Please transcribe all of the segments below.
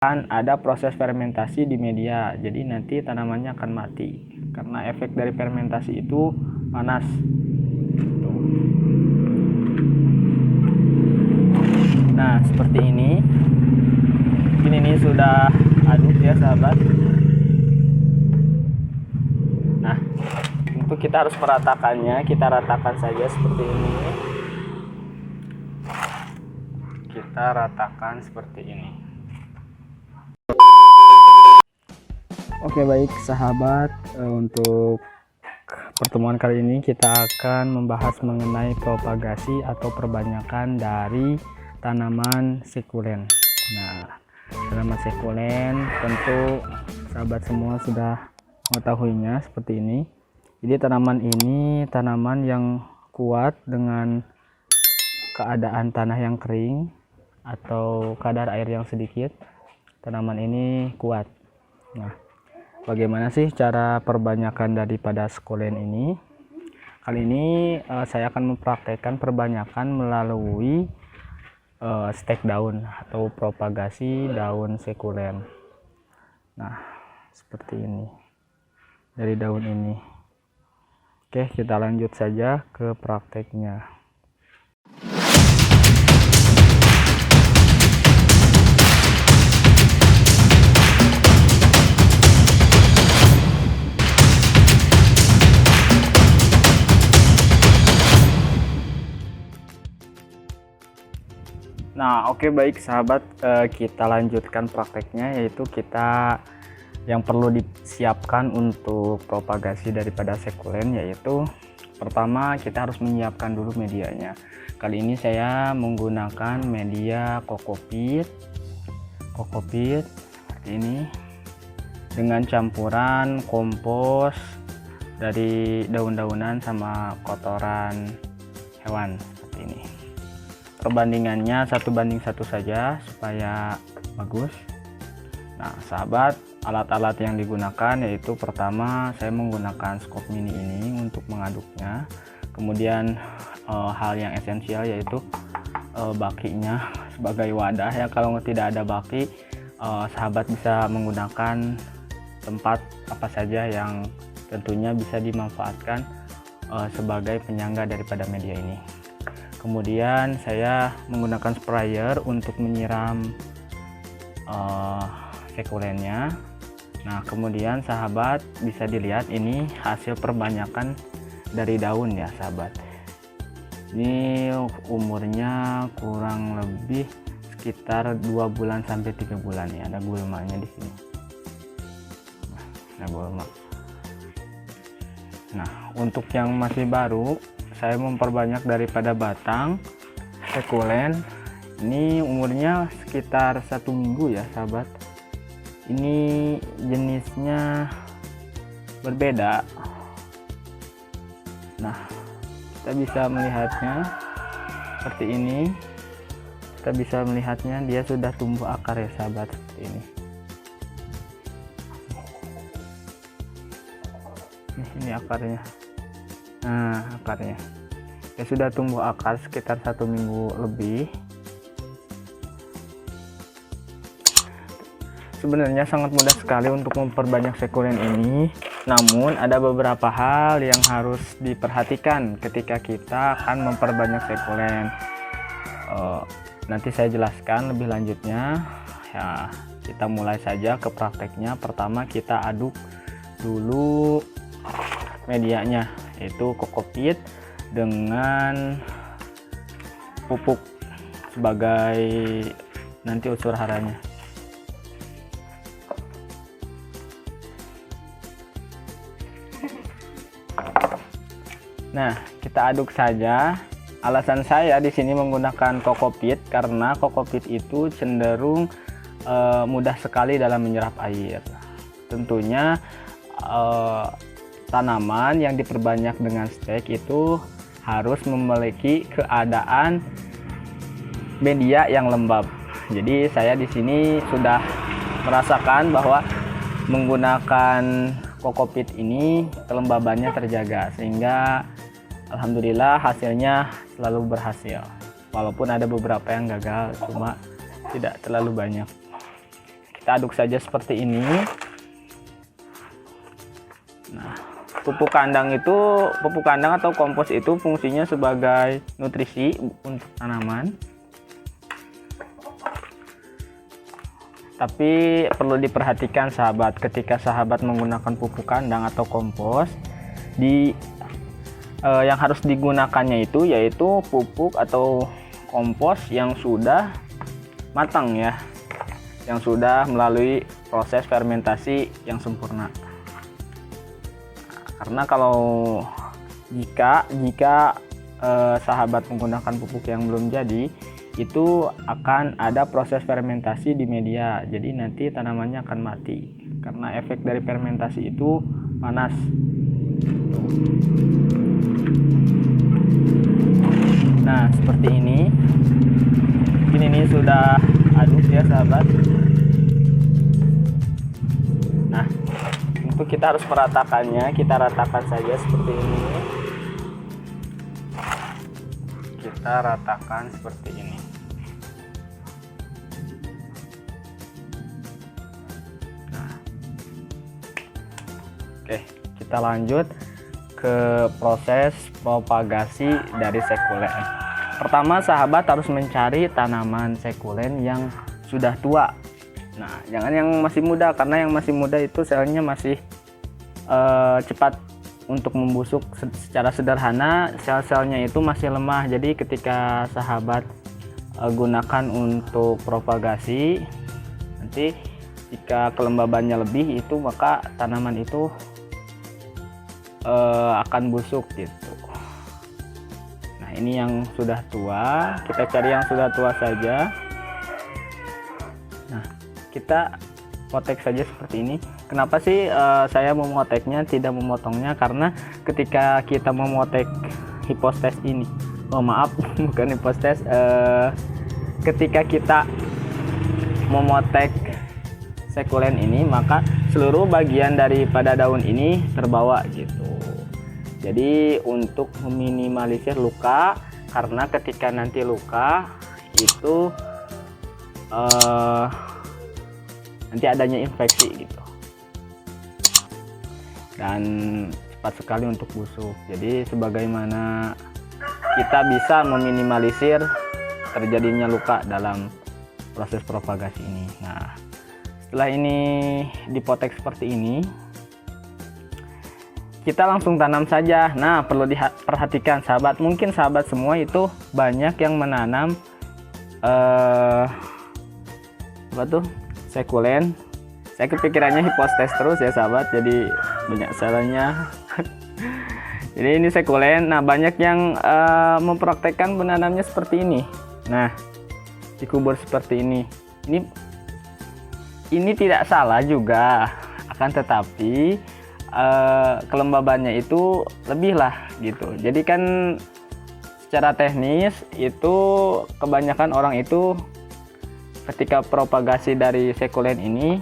kan ada proses fermentasi di media, jadi nanti tanamannya akan mati karena efek dari fermentasi itu panas. Nah seperti ini. Ini sudah aduk ya sahabat. Nah untuk kita harus meratakannya, kita ratakan saja seperti ini. Kita ratakan seperti ini. Oke baik sahabat, untuk pertemuan kali ini kita akan membahas mengenai propagasi atau perbanyakan dari tanaman sekulen. Nah, tanaman sekulen tentu sahabat semua sudah mengetahuinya seperti ini. Jadi tanaman ini tanaman yang kuat dengan keadaan tanah yang kering atau kadar air yang sedikit. Tanaman ini kuat. Nah, bagaimana sih cara perbanyakan daripada sekulen ini? Kali ini saya akan mempraktekkan perbanyakan melalui stek daun atau propagasi daun sekulen. Nah, seperti ini. Dari daun ini. Oke, kita lanjut saja ke prakteknya. Nah oke baik sahabat, kita lanjutkan prakteknya, yaitu kita yang perlu disiapkan untuk propagasi daripada sekulen, yaitu pertama kita harus menyiapkan dulu medianya. Kali ini saya menggunakan media kokopit seperti ini dengan campuran kompos dari daun-daunan sama kotoran hewan seperti ini. Perbandingannya 1:1 saja supaya bagus. Nah sahabat, alat-alat yang digunakan yaitu pertama saya menggunakan skop mini ini untuk mengaduknya. Kemudian hal yang esensial yaitu bakinya sebagai wadah ya. Kalau tidak ada baki, sahabat bisa menggunakan tempat apa saja yang tentunya bisa dimanfaatkan sebagai penyangga daripada media ini. Kemudian saya menggunakan sprayer untuk menyiram sekulennya. Nah kemudian sahabat bisa dilihat ini hasil perbanyakan dari daun ya sahabat. Ini umurnya kurang lebih sekitar 2 bulan sampai 3 bulan ya. Ada gulmanya di sini. Nah gulma. Nah untuk yang masih baru, saya memperbanyak daripada batang sekulen. Ini umurnya sekitar 1 minggu ya sahabat. Ini jenisnya berbeda. Nah kita bisa melihatnya seperti ini. Kita bisa melihatnya dia sudah tumbuh akar ya sahabat, seperti ini. Ini akarnya. Nah akarnya ya sudah tumbuh akar sekitar 1 minggu lebih. Sebenarnya sangat mudah sekali untuk memperbanyak sekulen ini, namun ada beberapa hal yang harus diperhatikan ketika kita akan memperbanyak sekulen. Nanti saya jelaskan lebih lanjutnya ya. Kita mulai saja ke prakteknya. Pertama kita aduk dulu medianya, yaitu kokopit dengan pupuk sebagai nanti unsur haranya. Nah kita aduk saja. Alasan saya di sini menggunakan kokopit karena kokopit itu cenderung mudah sekali dalam menyerap air. Tentunya tanaman yang diperbanyak dengan stek itu harus memiliki keadaan media yang lembab. Jadi saya di sini sudah merasakan bahwa menggunakan kokopit ini kelembabannya terjaga, sehingga alhamdulillah hasilnya selalu berhasil. Walaupun ada beberapa yang gagal, cuma tidak terlalu banyak. kita aduk saja seperti ini. Nah, pupuk kandang atau kompos itu fungsinya sebagai nutrisi untuk tanaman. Tapi perlu diperhatikan sahabat, ketika sahabat menggunakan pupuk kandang atau kompos, yang harus digunakannya itu yaitu pupuk atau kompos yang sudah matang ya, yang sudah melalui proses fermentasi yang sempurna. Karena kalau jika sahabat menggunakan pupuk yang belum jadi, itu akan ada proses fermentasi di media, jadi nanti tanamannya akan mati karena efek dari fermentasi itu panas. Nah, seperti ini. Ini sudah aduk ya sahabat. Nah, untuk kita harus meratakannya, kita ratakan saja seperti ini. Kita ratakan seperti ini. Nah, oke, kita lanjut ke proses propagasi dari sekulen. Pertama, sahabat harus mencari tanaman sekulen yang sudah tua. Nah, jangan yang masih muda, karena yang masih muda itu selnya masih cepat untuk membusuk. Secara sederhana, sel-selnya itu masih lemah. Jadi ketika sahabat gunakan untuk propagasi, nanti jika kelembabannya lebih itu, maka tanaman itu akan busuk gitu. Nah, ini yang sudah tua, kita cari yang sudah tua saja. Nah, kita potek saja seperti ini. Kenapa sih saya memoteknya, tidak memotongnya? Karena ketika kita memotek hipostes ini, bukan hipostes, ketika kita memotek sekulen ini, maka seluruh bagian daripada daun ini terbawa gitu. Jadi untuk meminimalisir luka, karena ketika nanti luka itu nanti adanya infeksi gitu, dan cepat sekali untuk busuk. Jadi sebagaimana kita bisa meminimalisir terjadinya luka dalam proses propagasi ini. Nah, setelah ini dipotek seperti ini, kita langsung tanam saja. Nah, perlu diperhatikan sahabat, mungkin sahabat semua itu banyak yang menanam sekulen. Saya kepikirannya hipostes terus ya sahabat, jadi banyak salahnya. Jadi ini sekulen. Nah, banyak yang mempraktekkan menanamnya seperti ini. Nah, dikubur seperti ini. Ini tidak salah juga, akan tetapi kelembabannya itu lebih lah gitu. Jadi kan secara teknis itu kebanyakan orang itu ketika propagasi dari sekulen ini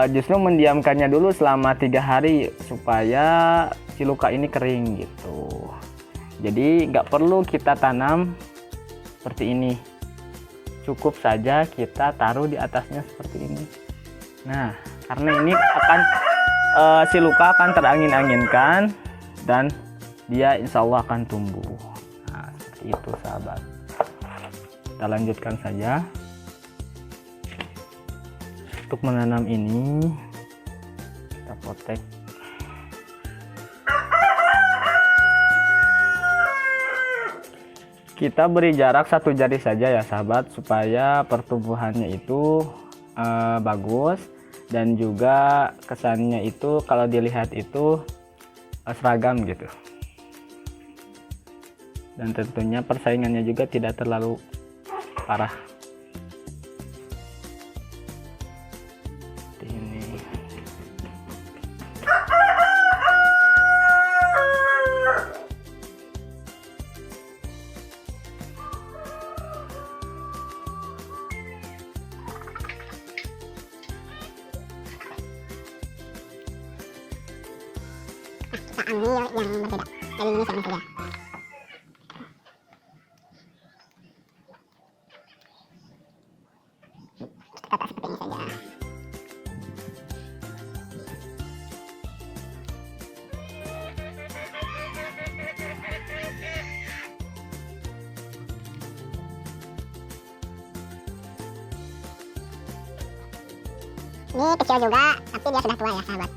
justru mendiamkannya dulu selama 3 hari supaya si luka ini kering gitu. Jadi nggak perlu kita tanam seperti ini, cukup saja kita taruh di atasnya seperti ini. Nah, karena ini akan si luka akan terangin-anginkan dan dia insya Allah akan tumbuh. Nah, seperti itu sahabat. Kita lanjutkan saja. Untuk menanam ini kita potek. Kita beri jarak 1 jari saja ya sahabat, supaya pertumbuhannya itu bagus, dan juga kesannya itu kalau dilihat itu seragam gitu, dan tentunya persaingannya juga tidak terlalu parah. Ini ambil yang berbeda dari ini sama saja. Tetap saja. Ini kecil juga, tapi dia sudah tua ya sahabat.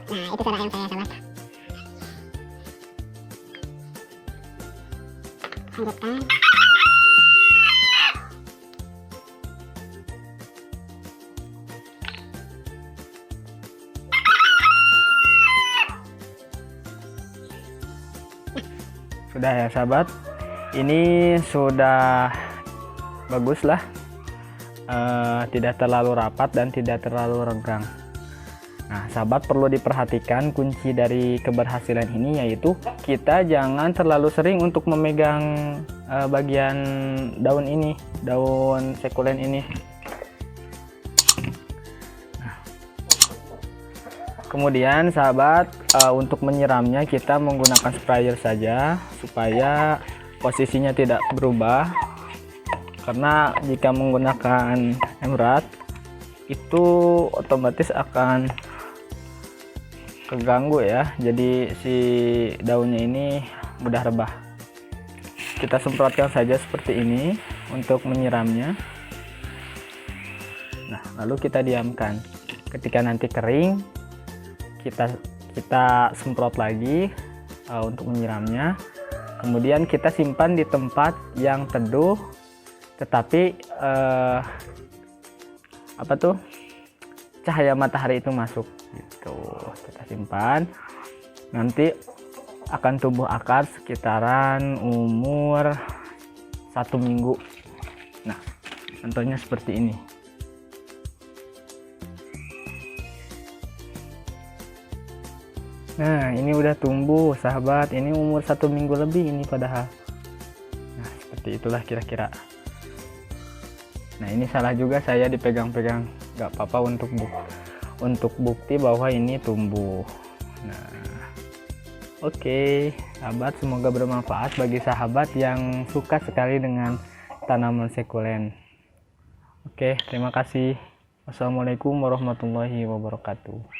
Nah, itu cara ayam saya sahabat. Lanjutkan. Sudah ya sahabat, ini sudah bagus lah, tidak terlalu rapat dan tidak terlalu renggang. Nah sahabat, perlu diperhatikan kunci dari keberhasilan ini, yaitu kita jangan terlalu sering untuk memegang bagian daun ini, daun sekulen ini. Kemudian sahabat, untuk menyiramnya kita menggunakan sprayer saja supaya posisinya tidak berubah, karena jika menggunakan emerald itu otomatis akan keganggu ya, jadi si daunnya ini mudah rebah. Kita semprotkan saja seperti ini untuk menyiramnya. Nah lalu kita diamkan, ketika nanti kering kita semprot lagi untuk menyiramnya. Kemudian kita simpan di tempat yang teduh, tetapi cahaya matahari itu masuk gitu. Kita simpan, nanti akan tumbuh akar sekitaran umur 1 minggu. Nah contohnya seperti ini. Nah ini udah tumbuh sahabat, ini umur 1 minggu lebih ini padahal. Nah seperti itulah kira-kira. Nah ini salah juga saya dipegang-pegang, nggak apa-apa untuk bukti bahwa ini tumbuh. Nah oke, sahabat, semoga bermanfaat bagi sahabat yang suka sekali dengan tanaman sekulen. Oke, terima kasih. Wassalamualaikum warahmatullahi wabarakatuh.